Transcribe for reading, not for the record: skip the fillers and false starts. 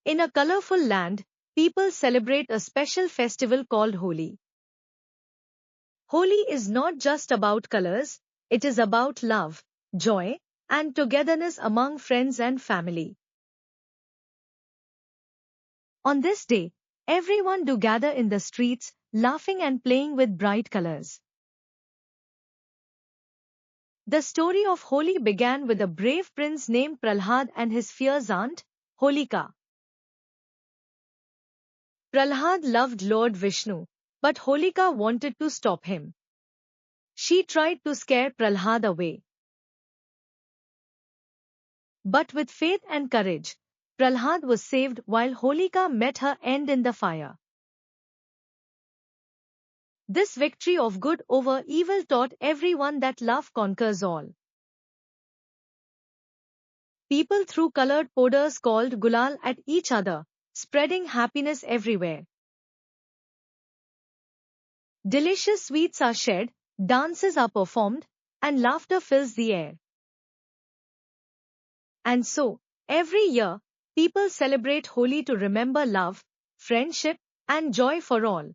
In a colorful land, people celebrate a special festival called Holi. Holi is not just about colors, it is about love, joy, and togetherness among friends and family. On this day, everyone do gather in the streets, laughing and playing with bright colors. The story of Holi began with a brave prince named Prahlad and his fierce aunt, Holika. Prahlad loved Lord Vishnu, but Holika wanted to stop him. She tried to scare Prahlad away. But with faith and courage, Prahlad was saved while Holika met her end in the fire. This victory of good over evil taught everyone that love conquers all. People threw colored powders called gulal at each other, spreading happiness everywhere. Delicious sweets are shared, dances are performed, and laughter fills the air. And so, every year, people celebrate Holi to remember love, friendship, and joy for all.